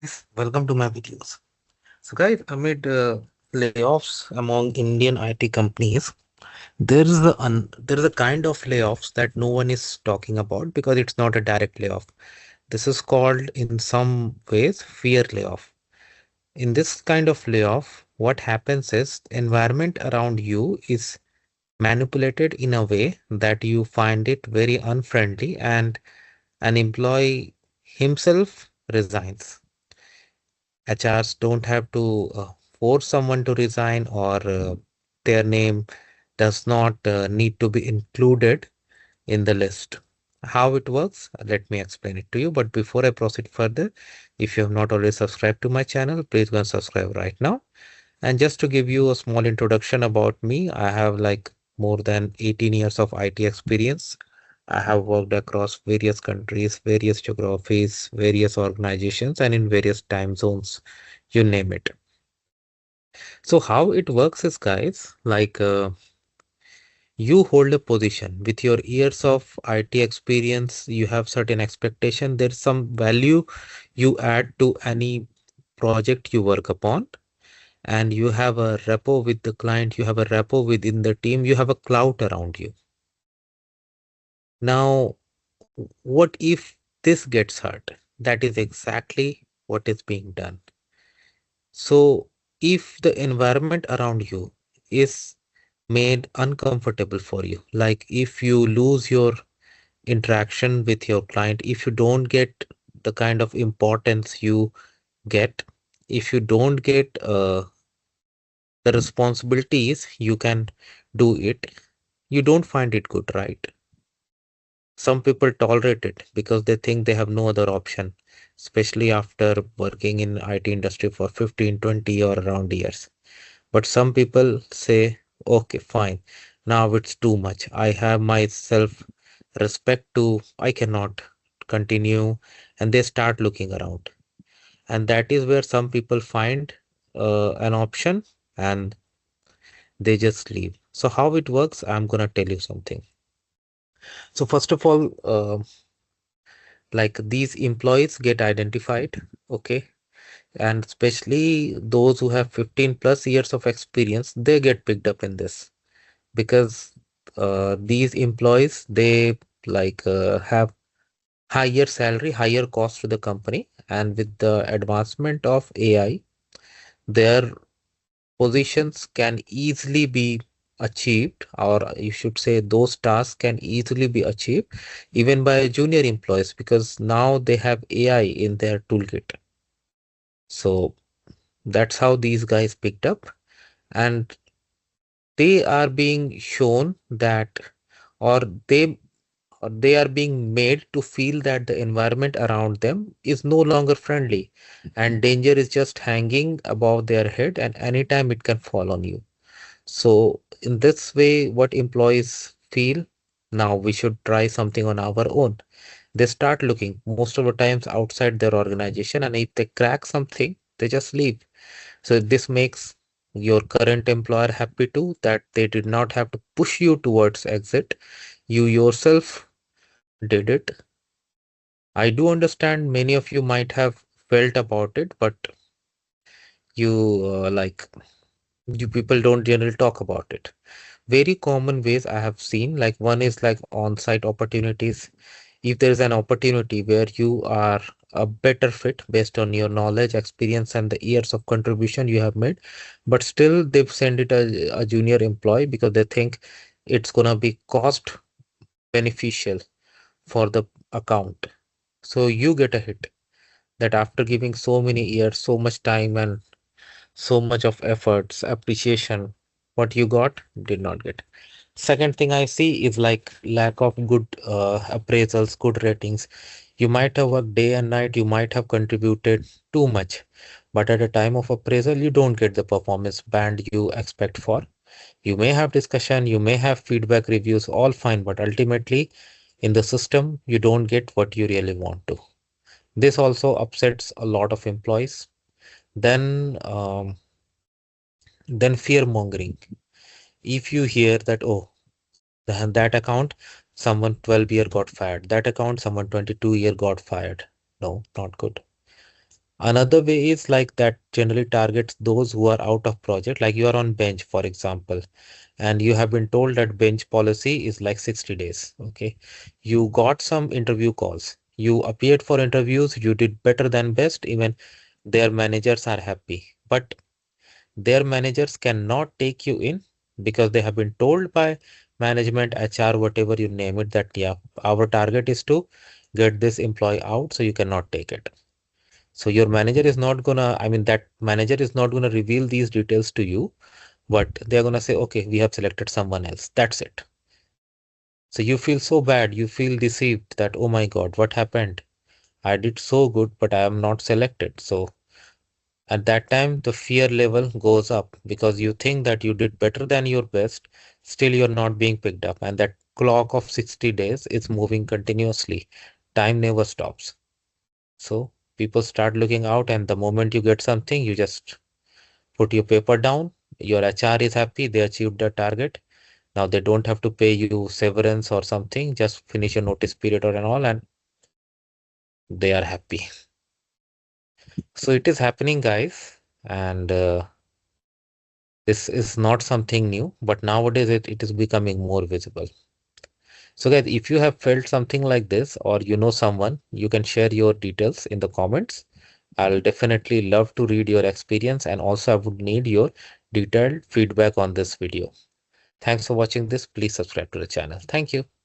Yes, welcome to my videos. So, guys, amid layoffs among Indian IT companies, there is a kind of layoffs that no one is talking about because it's not a direct layoff. This is called, in some ways, fear layoff. In this kind of layoff, what happens is environment around you is manipulated in a way that you find it very unfriendly, and an employee himself resigns. HRs don't have to force someone to resign, or their name does not need to be included in the list. How it works, let me explain it to you. But before I proceed further, if you have not already subscribed to my channel, please go and subscribe right now. And just to give you a small introduction about me, I have like more than 18 years of IT experience. I have worked across various countries, various geographies, various organizations, and in various time zones, you name it. So how it works is, guys, like you hold a position with your years of IT experience, you have certain expectation. There's some value you add to any project you work upon, and you have a rapport with the client, you have a rapport within the team, you have a clout around you. Now, what if this gets hurt? That is exactly what is being done. So, if the environment around you is made uncomfortable for you, like if you lose your interaction with your client, if you don't get the kind of importance you get, if you don't get the responsibilities you can do it, you don't find it good, right? Some people tolerate it because they think they have no other option, especially after working in IT industry for 15, 20 or around years. But some people say, okay, fine, now it's too much. I have my self respect to, I cannot continue. And they start looking around. And that is where some people find an option and they just leave. So, how it works, I'm going to tell you something. So, first of all, like these employees get identified, okay? And especially those who have 15 plus years of experience, they get picked up in this because these employees, they have higher salary, higher cost to the company, and with the advancement of AI, their positions can easily be achieved, or you should say those tasks can easily be achieved even by junior employees because now they have AI in their toolkit. So that's how these guys picked up, and they are being shown that, or they are being made to feel that the environment around them is no longer friendly and danger is just hanging above their head and anytime it can fall on you. So in this way, what employees feel, now we should try something on our own. They start looking most of the times outside their organization, and if they crack something, they just leave. So this makes your current employer happy too, that they did not have to push you towards exit. You yourself did it. I do understand many of you might have felt about it, but you you people don't generally talk about it. Very common ways I have seen, like one is like on-site opportunities. If there is an opportunity where you are a better fit based on your knowledge, experience, and the years of contribution you have made, but still they've sent it a junior employee because they think it's gonna be cost beneficial for the account. So you get a hit that after giving so many years, so much time, and so much of efforts, appreciation, what you got did not get. Second thing I see is like lack of good appraisals, good ratings. You might have worked day and night, you might have contributed too much, but at a time of appraisal, you don't get the performance band you expect for. You may have discussion, you may have feedback reviews, all fine, but ultimately in the system, you don't get what you really want to. This also upsets a lot of employees. Then, then fear mongering. If you hear that, oh, that account, someone 12 year got fired. That account, someone 22-year got fired. No, not good. Another way is like that generally targets those who are out of project, like you are on bench, for example, and you have been told that bench policy is like 60 days. Okay. You got some interview calls. You appeared for interviews, you did better than best, even their managers are happy. But their managers cannot take you in because they have been told by management, HR, whatever you name it, that yeah, our target is to get this employee out, so you cannot take it. So your manager is not gonna, I mean, that manager is not gonna reveal these details to you, but they're gonna say, okay, we have selected someone else. That's it. So you feel so bad, you feel deceived that, oh my God, what happened? I did so good, but I am not selected. So at that time, the fear level goes up because you think that you did better than your best, still you're not being picked up. And that clock of 60 days is moving continuously. Time never stops. So people start looking out, and the moment you get something, you just put your paper down. Your HR is happy, they achieved their target. Now they don't have to pay you severance or something, just finish your notice period or and all, and they are happy. So it is happening, guys. And this is not something new, but nowadays it is becoming more visible. So, guys, if you have felt something like this or you know someone, you can share your details in the comments. I'll definitely love to read your experience, and also I would need your detailed feedback on this video. Thanks for watching this. Please subscribe to the channel. Thank you.